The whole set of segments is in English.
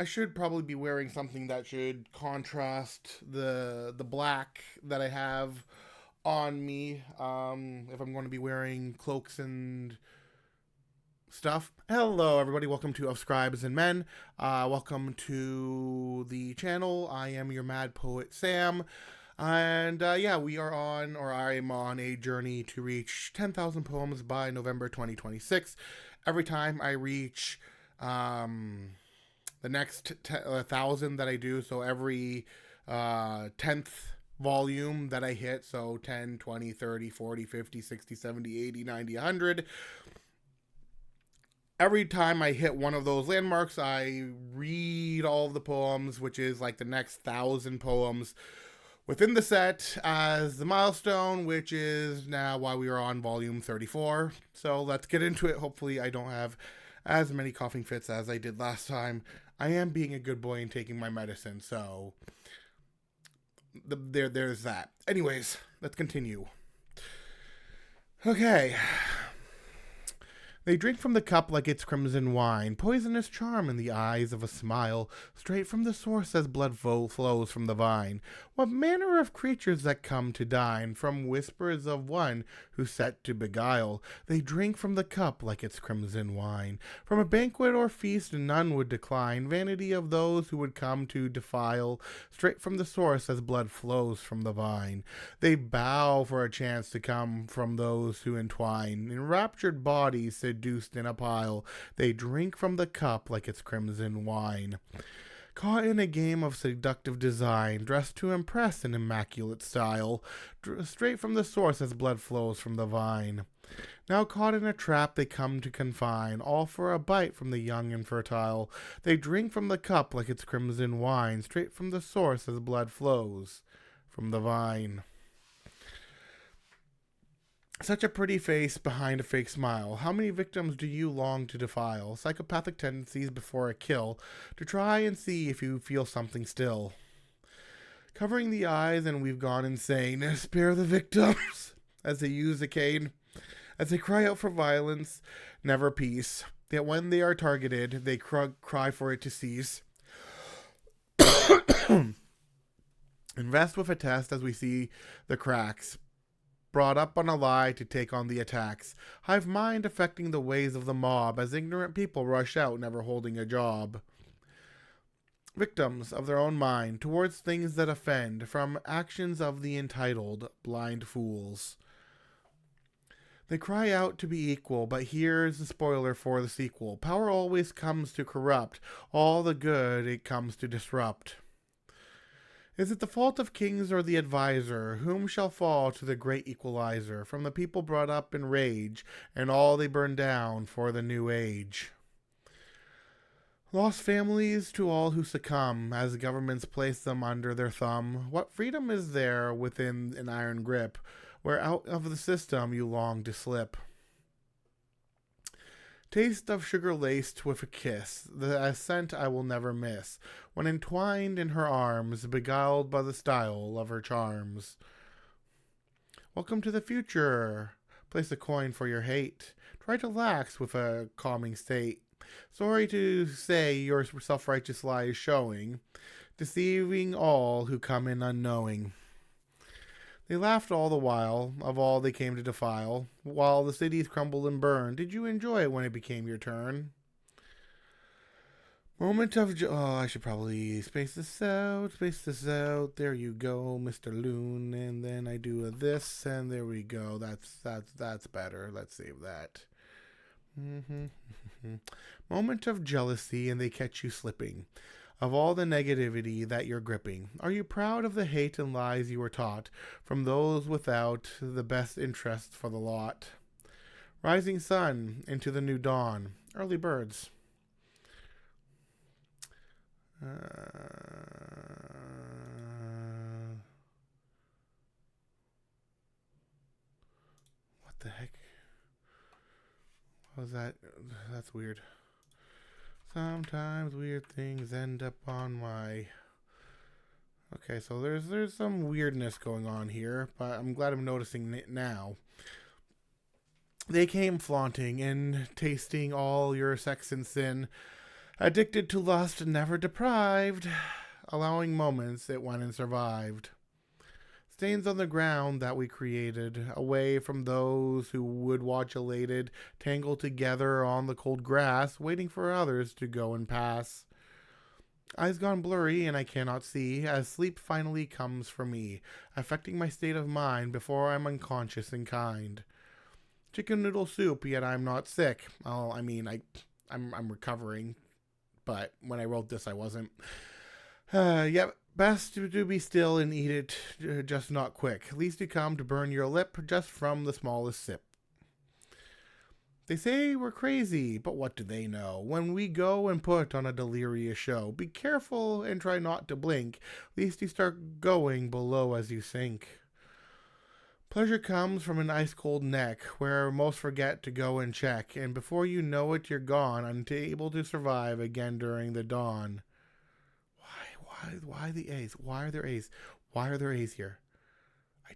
I should probably be wearing something that should contrast the black that I have on me. If I'm going to be wearing cloaks and stuff. Hello, everybody. Welcome to Scribes and Men. Welcome to the channel. I am your mad poet, Sam. And yeah, we are on, or I'm on a journey to reach 10,000 poems by November 2026. Every time I reach the next 1,000 that I do, so every 10th volume that I hit, so 10, 20, 30, 40, 50, 60, 70, 80, 90, 100. Every time I hit one of those landmarks, I read all of the poems, which is like the next 1,000 poems within the set as the milestone, which is now why we are on volume 34. So let's get into it. Hopefully I don't have as many coughing fits as I did last time. I am being a good boy and taking my medicine, so there's that. Anyways, let's continue. Okay. They drink from the cup like it's crimson wine, poisonous charm in the eyes of a smile, straight from the source as blood flows from the vine. What manner of creatures that come to dine, from whispers of one who's set to beguile, they drink from the cup like it's crimson wine. From a banquet or feast none would decline, vanity of those who would come to defile, straight from the source as blood flows from the vine. They bow for a chance to come from those who entwine, enraptured bodies seduced in a pile, they drink from the cup like it's crimson wine. Caught in a game of seductive design, dressed to impress in immaculate style, straight from the source as blood flows from the vine. Now caught in a trap they come to confine, all for a bite from the young and fertile. They drink from the cup like it's crimson wine, straight from the source as blood flows from the vine. Such a pretty face behind a fake smile. How many victims do you long to defile? Psychopathic tendencies before a kill, to try and see if you feel something still. Covering the eyes and we've gone insane. Spare the victims as they use the cane. As they cry out for violence, never peace. Yet when they are targeted, they cry for it to cease. Invest with a test as we see the cracks. Brought up on a lie to take on the attacks. Hive mind affecting the ways of the mob as ignorant people rush out never holding a job. Victims of their own mind towards things that offend from actions of the entitled, blind fools. They cry out to be equal, but here's the spoiler for the sequel. Power always comes to corrupt, all the good it comes to disrupt. Is it the fault of kings or the adviser? Whom shall fall to the great equalizer? From the people brought up in rage, and all they burn down for the new age. Lost families to all who succumb, as governments place them under their thumb. What freedom is there within an iron grip, where out of the system you long to slip? Taste of sugar laced with a kiss, the scent I will never miss, when entwined in her arms, beguiled by the style of her charms. Welcome to the future. Place a coin for your hate. Try to lax with a calming state. Sorry to say your self-righteous lie is showing, deceiving all who come in unknowing. They laughed all the while, of all they came to defile, while the cities crumbled and burned. Did you enjoy it when it became your turn? Moment of I should probably space this out. There you go, Mr. Lune. And then I do this, and there we go. That's better. Let's save that. Moment of jealousy, and they catch you slipping. Of all the negativity that you're gripping, are you proud of the hate and lies you were taught from those without the best interests for the lot? Rising sun into the new dawn, early birds. What the heck? What was that? That's weird. Sometimes weird things end up on my... Okay, so there's some weirdness going on here, but I'm glad I'm noticing it now. They came flaunting and tasting all your sex and sin, Addicted to lust, never deprived, allowing moments it went and survived. Stains on the ground that we created, away from those who would watch elated, tangled together on the cold grass, waiting for others to go and pass. Eyes gone blurry and I cannot see, as sleep finally comes for me, affecting my state of mind before I'm unconscious and kind. Chicken noodle soup, yet I'm not sick. Well, I'm recovering, but when I wrote this, I wasn't. Yep, best to be still and eat it, just not quick. Least you come to burn your lip just from the smallest sip. They say we're crazy, but what do they know? When we go and put on a delirious show, be careful and try not to blink, least you start going below as you sink. Pleasure comes from an ice-cold neck, where most forget to go and check, and before you know it, you're gone, unable to survive again during the dawn. Why the A's? Why are there A's? Why are there A's here? I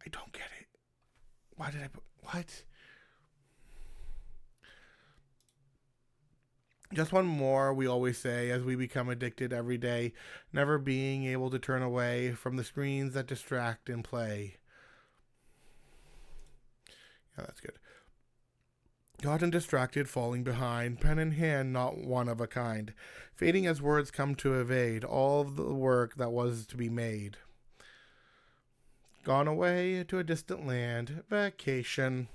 don't get it. Why did I put, what? Just one more, we always say, as we become addicted every day, never being able to turn away from the screens that distract and play. Yeah, that's good. Caught and distracted, falling behind, pen in hand, not one of a kind, fading as words come to evade all the work that was to be made. Gone away to a distant land, vacation.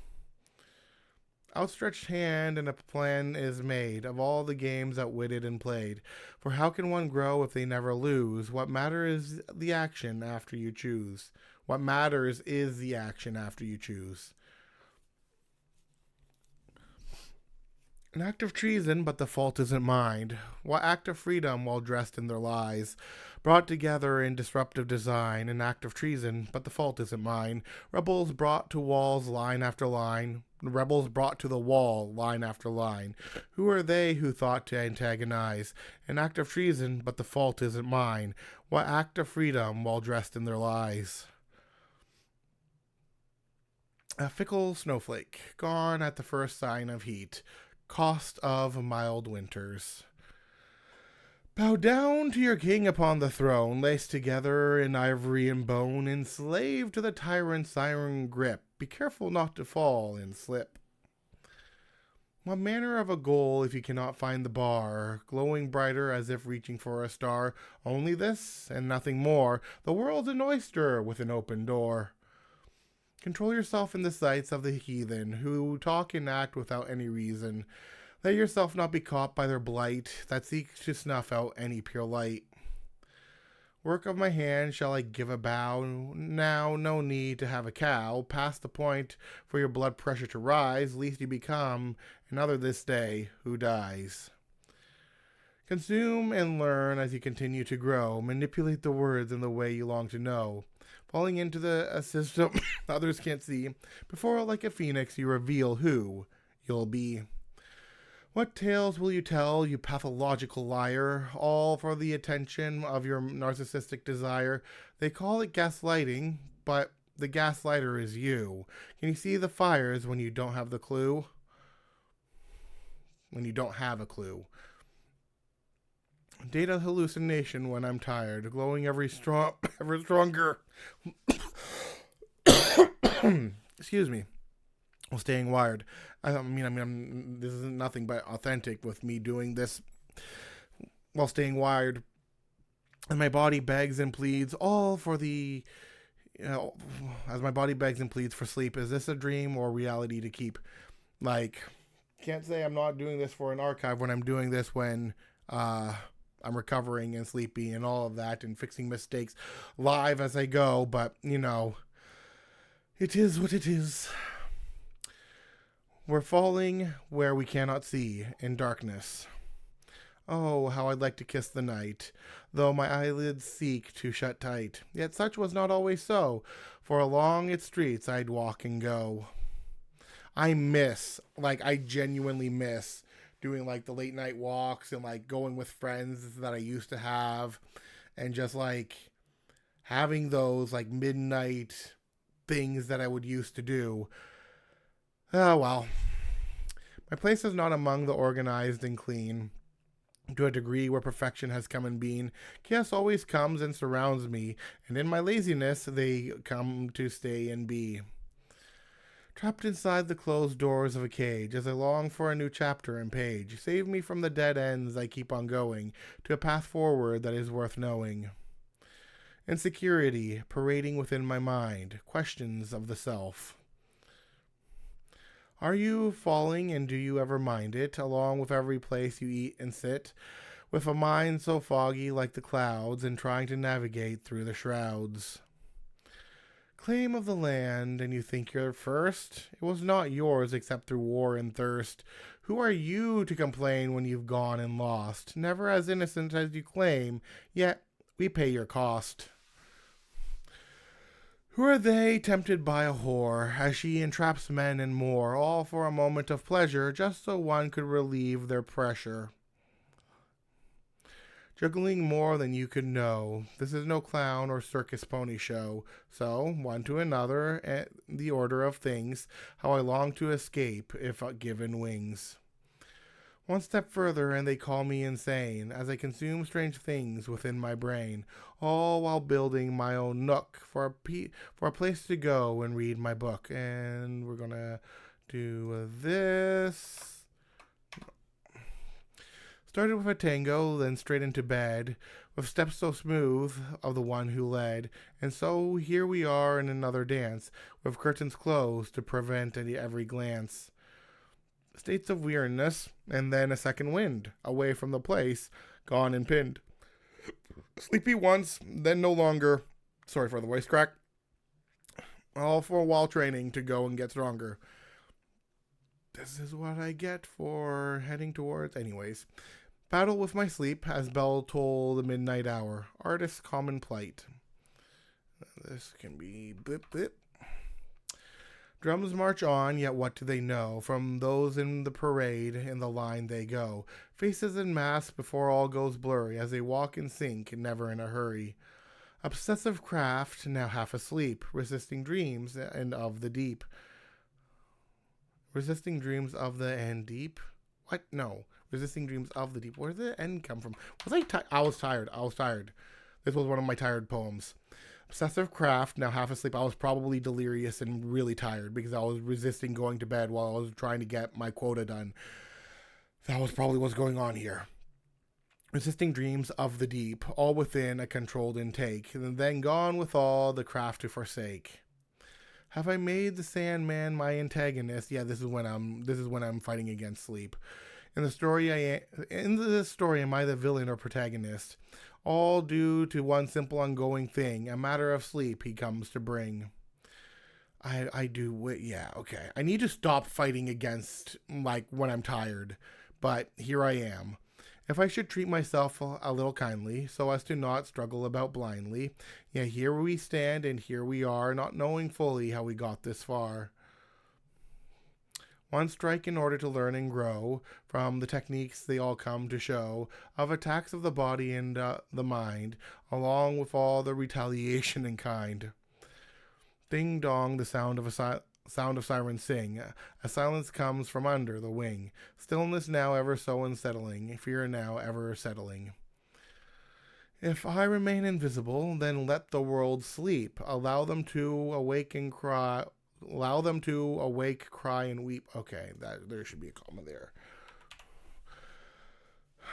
Outstretched hand and a plan is made of all the games outwitted and played. For how can one grow if they never lose? What matters is the action after you choose. What matters is the action after you choose. An act of treason, but the fault isn't mine. What act of freedom while dressed in their lies? Brought together in disruptive design, an act of treason, but the fault isn't mine. Rebels brought to walls line after line. Rebels brought to the wall line after line. Who are they who thought to antagonize? An act of treason, but the fault isn't mine. What act of freedom while dressed in their lies? A fickle snowflake, gone at the first sign of heat. Cost of mild winters. Bow down to your king upon the throne, laced together in ivory and bone, enslaved to the tyrant's iron grip. Be careful not to fall and slip. What manner of a goal if you cannot find the bar, glowing brighter as if reaching for a star? Only this and nothing more. The world's an oyster with an open door. Control yourself in the sights of the heathen, who talk and act without any reason. Let yourself not be caught by their blight, that seeks to snuff out any pure light. Work of my hand shall I give a bow? Now no need to have a cow, past the point for your blood pressure to rise, lest you become another this day who dies. Consume and learn as you continue to grow, manipulate the words in the way you long to know. Falling into a system others can't see. Before, like a phoenix, you reveal who you'll be. What tales will you tell, you pathological liar? All for the attention of your narcissistic desire. They call it gaslighting, but the gaslighter is you. Can you see the fires when you don't have the clue? When you don't have a clue. Data hallucination when I'm tired, glowing ever stronger. Excuse me. While staying wired. This isn't nothing but authentic with me doing this while staying wired. And my body begs and pleads all for the, as my body begs and pleads for sleep. Is this a dream or reality to keep? Like, can't say I'm not doing this for an archive when I'm doing this when, I'm recovering and sleepy and all of that and fixing mistakes live as I go, but, it is what it is. We're falling where we cannot see, in darkness. Oh, how I'd like to kiss the night, though my eyelids seek to shut tight. Yet such was not always so, for along its streets I'd walk and go. I genuinely miss doing like the late night walks and like going with friends that I used to have and just like having those like midnight things that I would used to do. Oh well. My place is not among the organized and clean. To a degree where perfection has come and been, chaos always comes and surrounds me, and in my laziness they come to stay and be. Trapped inside the closed doors of a cage, as I long for a new chapter and page, save me from the dead ends I keep on going, to a path forward that is worth knowing. Insecurity, parading within my mind, questions of the self. Are you falling, and do you ever mind it, along with every place you eat and sit, with a mind so foggy like the clouds, and trying to navigate through the shrouds? Claim of the land, and you think you're first? It was not yours except through war and thirst. Who are you to complain when you've gone and lost? Never as innocent as you claim, yet we pay your cost. Who are they tempted by a whore, as she entraps men and more, all for a moment of pleasure, just so one could relieve their pressure? Juggling more than you could know, this is no clown or circus pony show, so, one to another, the order of things, how I long to escape, if given wings. One step further and they call me insane, as I consume strange things within my brain, all while building my own nook for a place to go and read my book. And we're gonna do this. Started with a tango, then straight into bed, with steps so smooth of the one who led. And so here we are in another dance, with curtains closed to prevent every glance. States of weariness, and then a second wind, away from the place, gone and pinned. Sleepy once, then no longer. Sorry for the voice crack. All for a while training to go and get stronger. This is what I get for heading towards. Anyways. Battle with my sleep, as bell toll the midnight hour. Artist's common plight. This can be blip blip. Drums march on, yet what do they know? From those in the parade, in the line they go. Faces and masks before all goes blurry, as they walk in sync, never in a hurry. Obsessive craft, now half asleep, resisting dreams and of the deep. Resisting dreams of the end deep? What? No. Resisting dreams of the deep. Where did the end come from? I was tired. This was one of my tired poems. Obsessive craft, now half asleep. I was probably delirious and really tired because I was resisting going to bed while I was trying to get my quota done. That was probably what's going on here. Resisting dreams of the deep, all within a controlled intake, and then gone with all the craft to forsake. Have I made the Sandman my antagonist? Yeah, this is when I'm fighting against sleep. In the story, am I the villain or protagonist? All due to one simple ongoing thing, a matter of sleep he comes to bring. I need to stop fighting against, when I'm tired, but here I am. If I should treat myself a little kindly, so as to not struggle about blindly, yet here we stand and here we are, not knowing fully how we got this far. One strike in order to learn and grow, from the techniques they all come to show, of attacks of the body and the mind, along with all the retaliation in kind. Ding dong, the sound of sirens sing. A silence comes from under the wing. Stillness now ever so unsettling. Fear now ever settling. If I remain invisible, then let the world sleep. Allow them to awake, cry, and weep. Okay, there should be a comma there.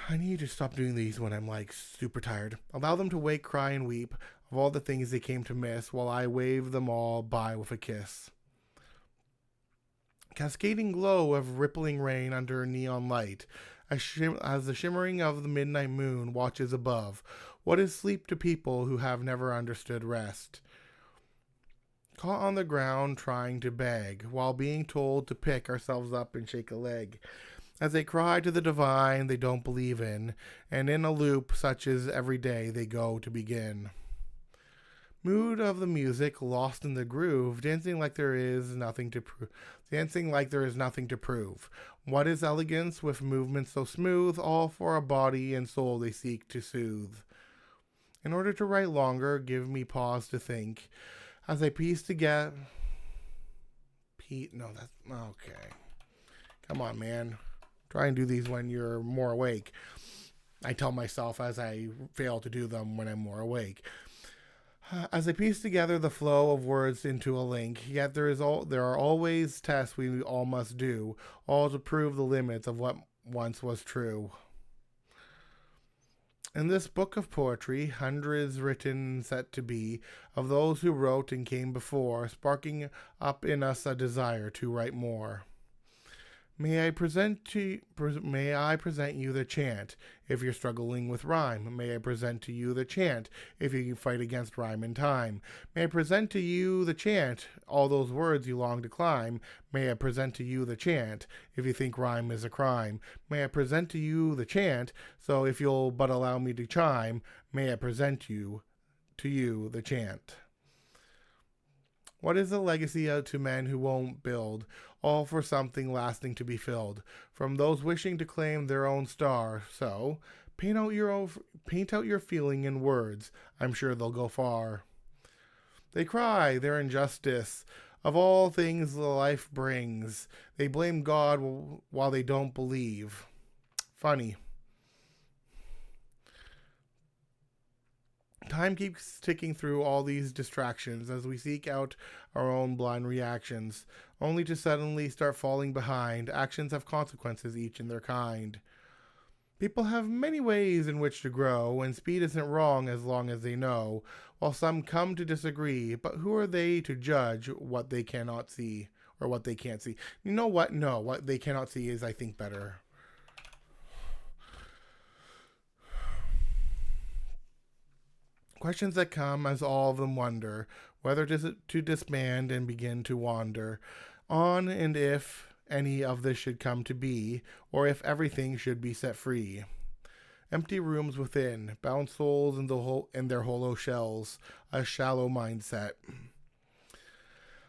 I need to stop doing these when I'm super tired. Allow them to wake, cry, and weep of all the things they came to miss, while I wave them all by with a kiss. Cascading glow of rippling rain under neon light, as the shimmering of the midnight moon watches above. What is sleep to people who have never understood rest? Caught on the ground trying to beg, while being told to pick ourselves up and shake a leg. As they cry to the divine they don't believe in, and in a loop such as every day they go to begin. Mood of the music, lost in the groove, dancing like there is nothing to prove. What is elegance with movements so smooth, all for a body and soul they seek to soothe. In order to write longer, give me pause to think, as I piece together. Okay. Come on, man. Try and do these when you're more awake. I tell myself as I fail to do them when I'm more awake. As I piece together the flow of words into a link, yet there are always tests we all must do, all to prove the limits of what once was true. In this book of poetry, hundreds written set to be, of those who wrote and came before, sparking up in us a desire to write more. May I present you the chant if you're struggling with rhyme. May I present to you the chant if you fight against rhyme and time. May I present to you the chant, all those words you long to climb. May I present to you the chant if you think rhyme is a crime. May I present to you the chant, so if you'll but allow me to chime, may I present to you the chant. What is the legacy to men who won't build, all for something lasting to be filled, from those wishing to claim their own star? So, paint out your feeling in words. I'm sure they'll go far. They cry their injustice of all things life brings. They blame God while they don't believe. Funny. Time keeps ticking through all these distractions as we seek out our own blind reactions, only to suddenly start falling behind. Actions have consequences, each in their kind. People have many ways in which to grow, and speed isn't wrong as long as they know, while some come to disagree. But who are they to judge what they cannot see, or what they can't see? You know what? No, what they cannot see is, I think, better. Questions that come as all of them wonder, whether to disband and begin to wander on, and if any of this should come to be, or if everything should be set free. Empty rooms within, bound souls in their hollow shells, a shallow mindset.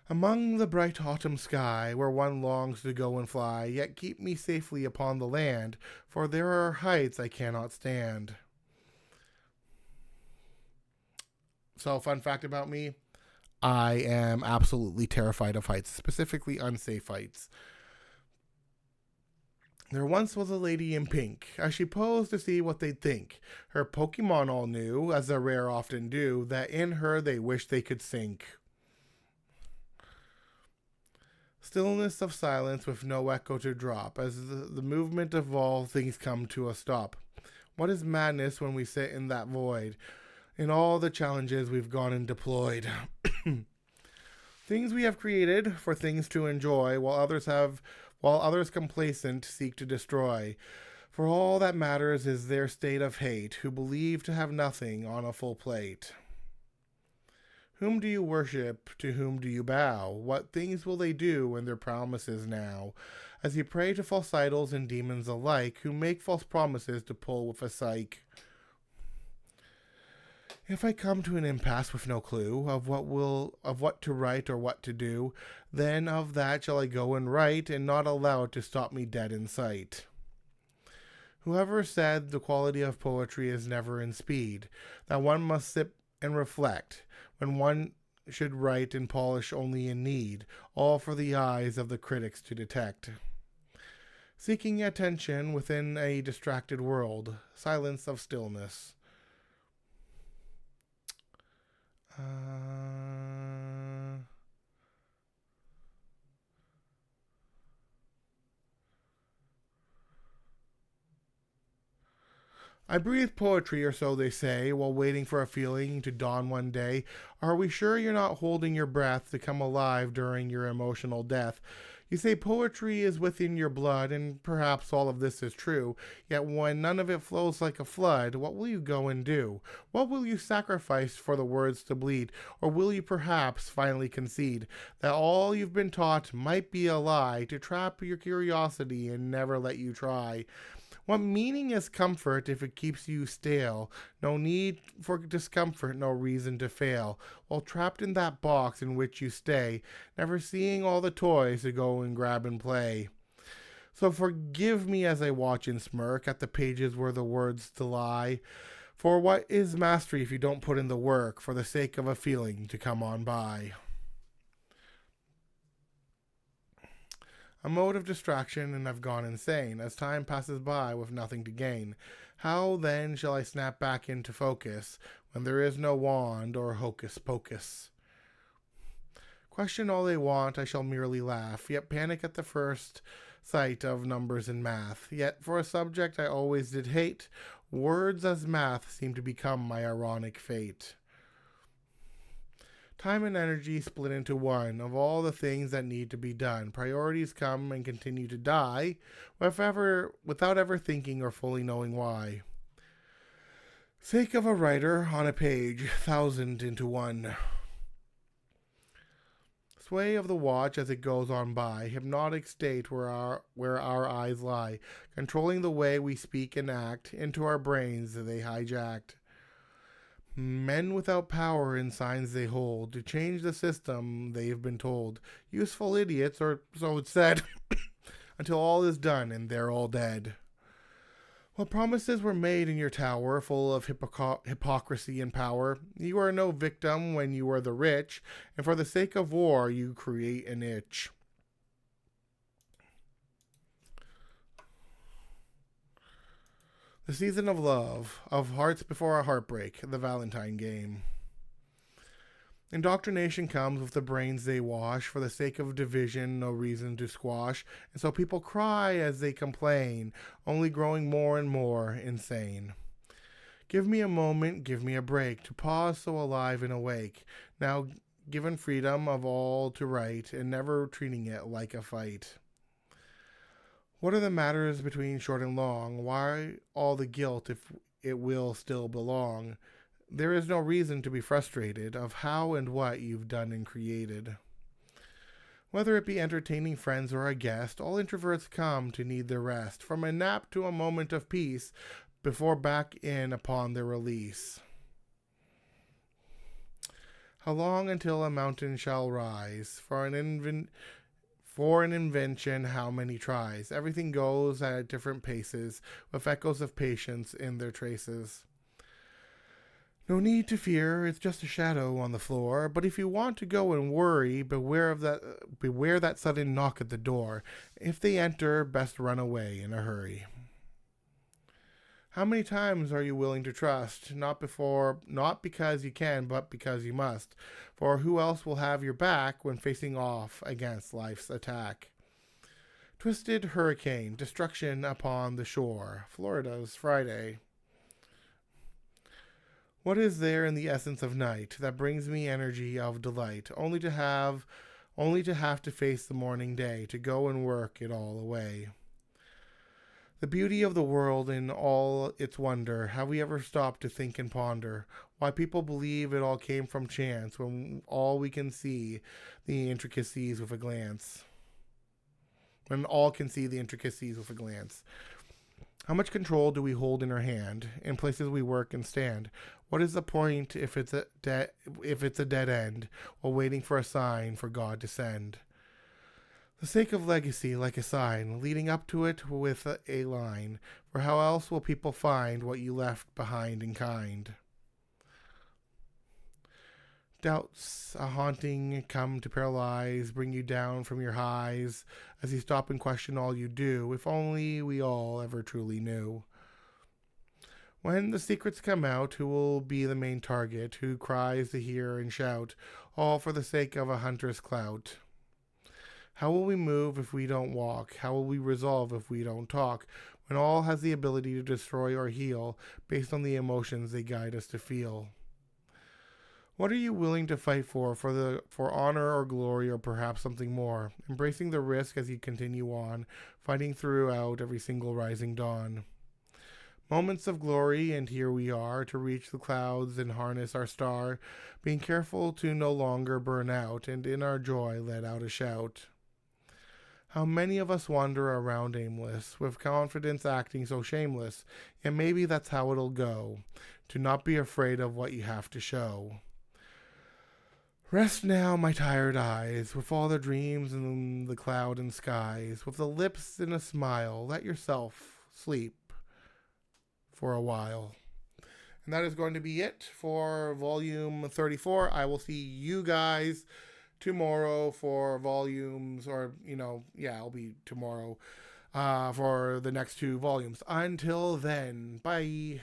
Among the bright autumn sky, where one longs to go and fly, yet keep me safely upon the land, for there are heights I cannot stand. So, fun fact about me, I am absolutely terrified of heights, specifically unsafe heights. There once was a lady in pink, as she posed to see what they'd think. Her Pokemon all knew, as the rare often do, that in her they wished they could sink. Stillness of silence with no echo to drop, as the movement of all things come to a stop. What is madness when we sit in that void? In all the challenges we've gone and deployed. Things we have created for things to enjoy, while others complacent seek to destroy. For all that matters is their state of hate, who believe to have nothing on a full plate. Whom do you worship? To whom do you bow? What things will they do in their promises now? As you pray to false idols and demons alike, who make false promises to pull with a psyche. If I come to an impasse with no clue of what to write or what to do, then of that shall I go and write, and not allow it to stop me dead in sight. Whoever said the quality of poetry is never in speed, that one must sit and reflect, when one should write and polish only in need, all for the eyes of the critics to detect. Seeking attention within a distracted world, silence of stillness. I breathe poetry, or so they say, while waiting for a feeling to dawn one day. Are we sure you're not holding your breath to come alive during your emotional death? You say poetry is within your blood, and perhaps all of this is true, yet when none of it flows like a flood, what will you go and do? What will you sacrifice for the words to bleed? Or will you perhaps finally concede that all you've been taught might be a lie, to trap your curiosity and never let you try? What meaning is comfort if it keeps you stale? No need for discomfort, no reason to fail, while trapped in that box in which you stay, never seeing all the toys to go and grab and play. So forgive me as I watch and smirk at the pages where the words to lie. For what is mastery if you don't put in the work for the sake of a feeling to come on by? a mode of distraction, and I've gone insane, as time passes by with nothing to gain. How then shall I snap back into focus, when there is no wand or hocus pocus? Question all they want, I shall merely laugh, yet panic at the first sight of numbers and math. Yet for a subject I always did hate, words as math seem to become my ironic fate. Time and energy split into one of all the things that need to be done. Priorities come and continue to die without ever thinking or fully knowing why. Sake of a writer on a page, 1,000 into one. Sway of the watch as it goes on by, hypnotic state where our eyes lie, controlling the way we speak and act, into our brains they hijacked. Men without power in signs they hold, to change the system they've been told. Useful idiots, or so it's said, until all is done and they're all dead. What promises were made in your tower, full of hypocrisy and power? You are no victim when you are the rich, and for the sake of war you create an itch. The season of love, of hearts before a heartbreak, the Valentine game. Indoctrination comes with the brains they wash, for the sake of division, no reason to squash, and so people cry as they complain, only growing more and more insane. Give me a moment, give me a break, to pause so alive and awake, now given freedom of all to write, and never treating it like a fight. What are the matters between short and long? Why all the guilt if it will still belong? There is no reason to be frustrated of how and what you've done and created. Whether it be entertaining friends or a guest, all introverts come to need their rest, from a nap to a moment of peace, before back in upon their release. How long until a mountain shall rise? For an invention, how many tries? Everything goes at different paces, with echoes of patience in their traces. No need to fear, it's just a shadow on the floor. But if you want to go and worry, beware that sudden knock at the door. If they enter, best run away in a hurry. How many times are you willing to trust? Not because you can, but because you must. For who else will have your back when facing off against life's attack? Twisted hurricane, destruction upon the shore. Florida's Friday. What is there in the essence of night that brings me energy of delight, only to have to face the morning day, to go and work it all away? The beauty of the world in all its wonder, have we ever stopped to think and ponder why people believe it all came from chance, when all we can see the intricacies with a glance? When all can see the intricacies with a glance. How much control do we hold in our hand in places we work and stand? What is the point if it's a dead end, while waiting for a sign for God to send? The sake of legacy, like a sign, leading up to it with a line, for how else will people find what you left behind in kind? Doubts, a haunting, come to paralyze, bring you down from your highs, as you stop and question all you do, if only we all ever truly knew. When the secrets come out, who will be the main target, who cries to hear and shout, all for the sake of a hunter's clout? How will we move if we don't walk? How will we resolve if we don't talk? When all has the ability to destroy or heal, based on the emotions they guide us to feel. What are you willing to fight for honor or glory, or perhaps something more? Embracing the risk as you continue on, fighting throughout every single rising dawn. Moments of glory, and here we are, to reach the clouds and harness our star, being careful to no longer burn out, and in our joy let out a shout. How many of us wander around aimless, with confidence acting so shameless, and maybe that's how it'll go, to not be afraid of what you have to show. Rest now, my tired eyes, with all the dreams in the cloud and skies, with the lips in a smile, let yourself sleep for a while. And that is going to be it for volume 34. I will see you guys tomorrow for volumes, or, yeah, it'll be tomorrow for the next two volumes. Until then, bye.